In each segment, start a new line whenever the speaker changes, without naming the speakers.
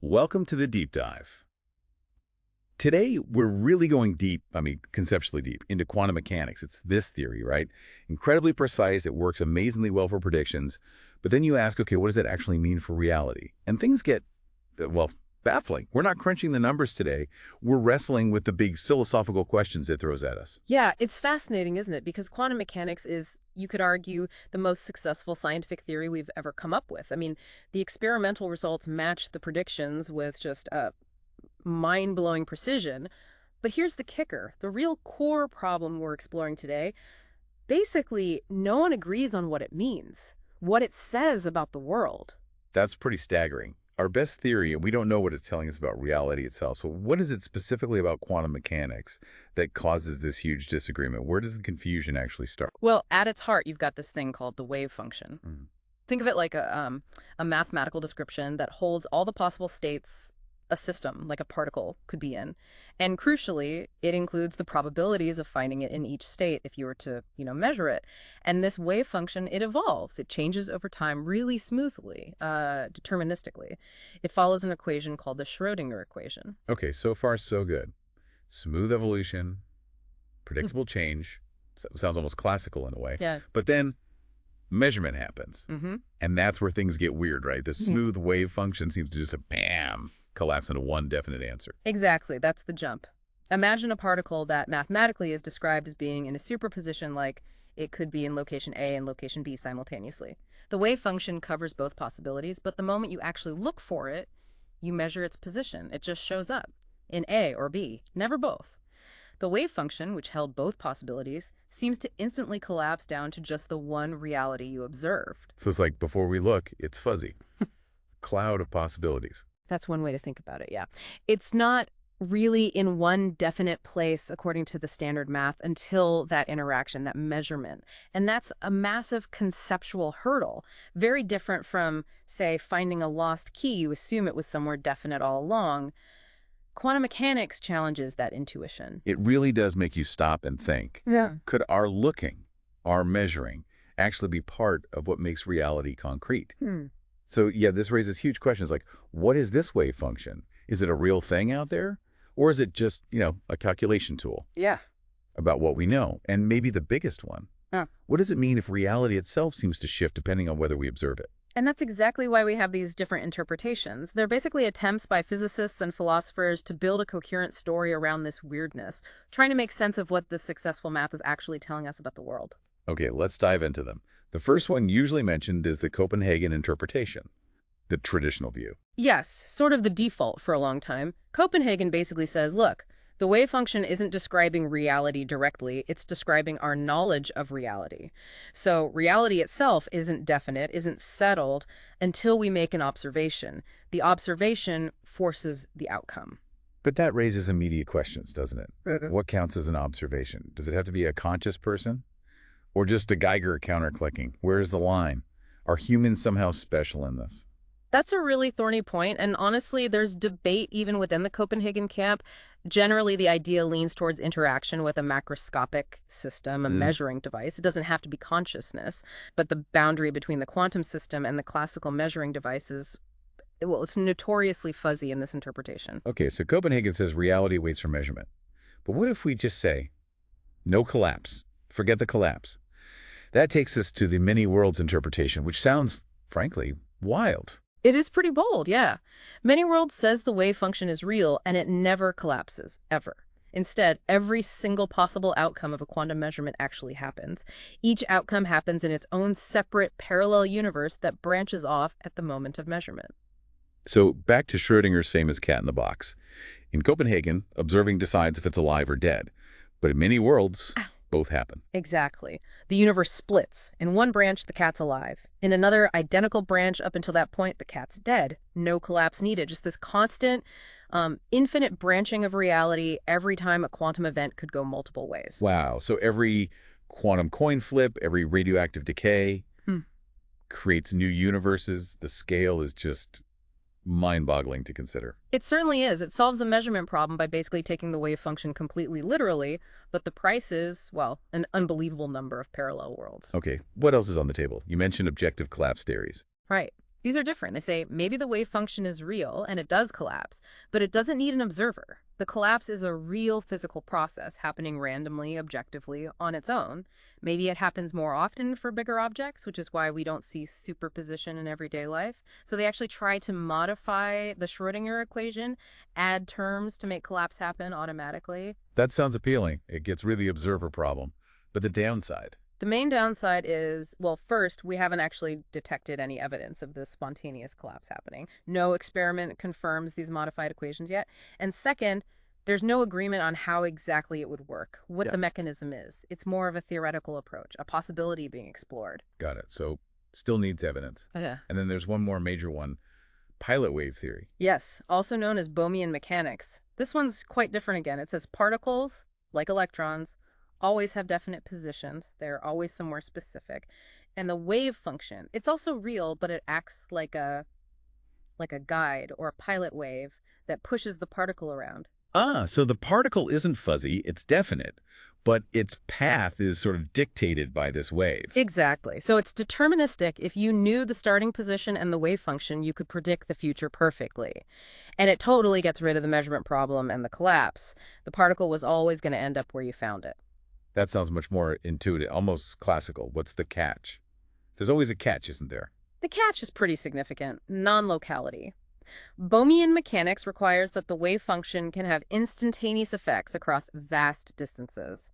Welcome to the deep dive. Today, we're really going deep, conceptually deep, into quantum mechanics. It's this theory, right? Incredibly precise, it works amazingly well for predictions. But then you ask, okay, what does that actually mean for reality? And things get, baffling. We're not crunching the numbers today. We're wrestling with the big philosophical questions it throws at us.
Yeah, it's fascinating, isn't it? Because quantum mechanics is, you could argue, the most successful scientific theory we've ever come up with. I mean, the experimental results match the predictions with just mind-blowing precision. But here's the kicker. The real core problem we're exploring today, basically, no one agrees on what it means, what it says about the world.
That's pretty staggering. Our best theory, and we don't know what it's telling us about reality itself. So what is it specifically about quantum mechanics that causes this huge disagreement? Where does the confusion actually start?
Well, at its heart, you've got this thing called the wave function. Think of it like a mathematical description that holds all the possible states a system, like a particle, could be in. And crucially, it includes the probabilities of finding it in each state if you were to, measure it. And this wave function, it evolves. It changes over time really smoothly, deterministically. It follows an equation called the Schrödinger equation.
Okay, so far so good. Smooth evolution, predictable change. Sounds almost classical in a way.
Yeah.
But then measurement happens. And that's where things get weird, right? The smooth wave function seems to just, bam, collapse into one definite answer.
Exactly. That's the jump. Imagine a particle that mathematically is described as being in a superposition, like it could be in location A and location B simultaneously. The wave function covers both possibilities, but the moment you actually look for it, you measure its position. It just shows up in A or B, never both. The wave function, which held both possibilities, seems to instantly collapse down to just the one reality you observed.
So it's like before we look, it's fuzzy. Cloud of possibilities.
That's one way to think about it, yeah. It's not really in one definite place according to the standard math until that interaction, that measurement. And that's a massive conceptual hurdle, very different from, say, finding a lost key. You assume it was somewhere definite all along. Quantum mechanics challenges that intuition.
It really does make you stop and think.
Yeah.
Could our looking, our measuring, actually be part of what makes reality concrete? So yeah, this raises huge questions like, what is this wave function? Is it a real thing out there? Or is it just, a calculation tool?
Yeah.
About what we know? And maybe the biggest one. What does it mean if reality itself seems to shift depending on whether we observe it?
And that's exactly why we have these different interpretations. They're basically attempts by physicists and philosophers to build a coherent story around this weirdness, trying to make sense of what the successful math is actually telling us about the world.
Okay, let's dive into them. The first one usually mentioned is the Copenhagen interpretation, the traditional view.
Yes, sort of the default for a long time. Copenhagen basically says, look, the wave function isn't describing reality directly, it's describing our knowledge of reality. So reality itself isn't definite, isn't settled until we make an observation. The observation forces the outcome.
But that raises immediate questions, doesn't it? What counts as an observation? Does it have to be a conscious person? Or just a Geiger counter clicking? Where's the line? Are humans somehow special in this?
That's a really thorny point, and honestly, there's debate even within the Copenhagen camp. Generally, the idea leans towards interaction with a macroscopic system, a measuring device. It doesn't have to be consciousness, but the boundary between the quantum system and the classical measuring devices, well, it's notoriously fuzzy in this interpretation.
Okay, so Copenhagen says reality waits for measurement. But what if we just say, no collapse? Forget the collapse. That takes us to the many worlds interpretation, which sounds, frankly, wild.
It is pretty bold, yeah. Many worlds says the wave function is real and it never collapses, ever. Instead, every single possible outcome of a quantum measurement actually happens. Each outcome happens in its own separate parallel universe that branches off at the moment of measurement.
So back to Schrödinger's famous cat in the box. In Copenhagen, observing decides if it's alive or dead. But in many worlds, both happen.
Exactly. The universe splits. In one branch, the cat's alive. In another identical branch, up until that point, the cat's dead. No collapse needed. Just this constant, infinite branching of reality every time a quantum event could go multiple ways.
Wow. So every quantum coin flip, every radioactive decay creates new universes. The scale is just mind-boggling to consider.
It certainly is. It solves the measurement problem by basically taking the wave function completely literally, but the price is, well, an unbelievable number of parallel worlds.
Okay, what else is on the table? You mentioned objective collapse theories.
Right. These are different. They say maybe the wave function is real and it does collapse, but it doesn't need an observer. The collapse is a real physical process happening randomly, objectively, on its own. Maybe it happens more often for bigger objects, which is why we don't see superposition in everyday life. So they actually try to modify the Schrödinger equation, add terms to make collapse happen automatically.
That sounds appealing. It gets rid of the observer problem. But the downside?
The main downside is, well, first, we haven't actually detected any evidence of this spontaneous collapse happening. No experiment confirms these modified equations yet. And second, there's no agreement on how exactly it would work, what
Yeah.
the mechanism is. It's more of a theoretical approach, a possibility being explored.
Got it. So still needs evidence.
Yeah.
And then there's one more major one, pilot wave theory.
Yes, also known as Bohmian mechanics. This one's quite different again. It says particles, like electrons, always have definite positions. They're always somewhere specific. And the wave function, it's also real, but it acts like a guide or a pilot wave that pushes the particle around.
Ah, so the particle isn't fuzzy, it's definite, but its path is sort of dictated by this wave.
Exactly. So it's deterministic. If you knew the starting position and the wave function, you could predict the future perfectly. And it totally gets rid of the measurement problem and the collapse. The particle was always going to end up where you found it.
That sounds much more intuitive, almost classical. What's the catch? There's always a catch, isn't there?
The catch is pretty significant: non-locality. Bohmian mechanics requires that the wave function can have instantaneous effects across vast distances.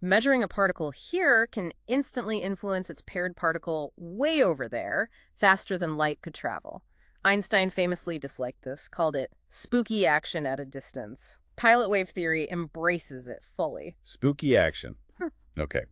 Measuring a particle here can instantly influence its paired particle way over there, faster than light could travel. Einstein famously disliked this, called it spooky action at a distance. Pilot wave theory embraces it fully.
Spooky action. Okay.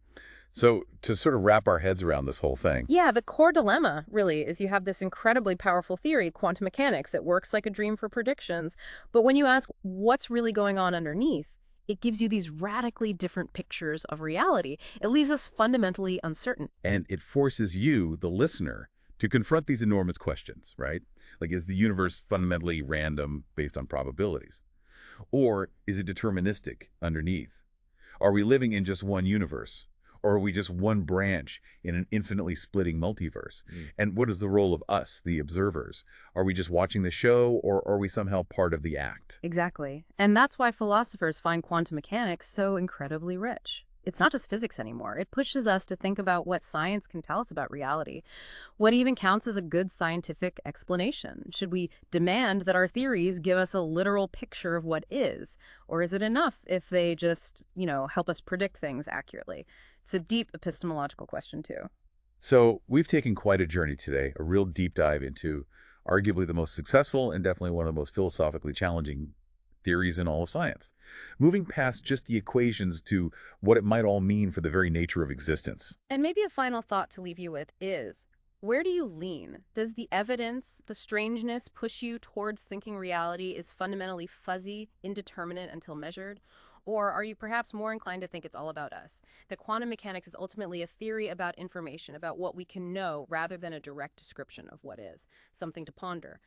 So to sort of wrap our heads around this whole thing,
Yeah, the core dilemma, really, is you have this incredibly powerful theory, quantum mechanics. It works like a dream for predictions. But when you ask what's really going on underneath, it gives you these radically different pictures of reality. It leaves us fundamentally uncertain.
and it forces you, the listener, to confront these enormous questions, right? Like, is the universe fundamentally random based on probabilities? Or is it deterministic underneath? Are we living in just one universe? Or are we just one branch in an infinitely splitting multiverse? And what is the role of us, the observers? Are we just watching the show, or are we somehow part of the act?
Exactly. And that's why philosophers find quantum mechanics so incredibly rich. It's not just physics anymore. It pushes us to think about what science can tell us about reality. What even counts as a good scientific explanation? Should we demand that our theories give us a literal picture of what is? Or is it enough if they just, help us predict things accurately? It's a deep epistemological question, too.
So we've taken quite a journey today, a real deep dive into arguably the most successful and definitely one of the most philosophically challenging theories in all of science, moving past just the equations to what it might all mean for the very nature of existence.
And maybe a final thought to leave you with is, where do you lean? Does the evidence, the strangeness, push you towards thinking reality is fundamentally fuzzy, indeterminate until measured? Or are you perhaps more inclined to think it's all about us? That quantum mechanics is ultimately a theory about information, about what we can know, rather than a direct description of what is, something to ponder.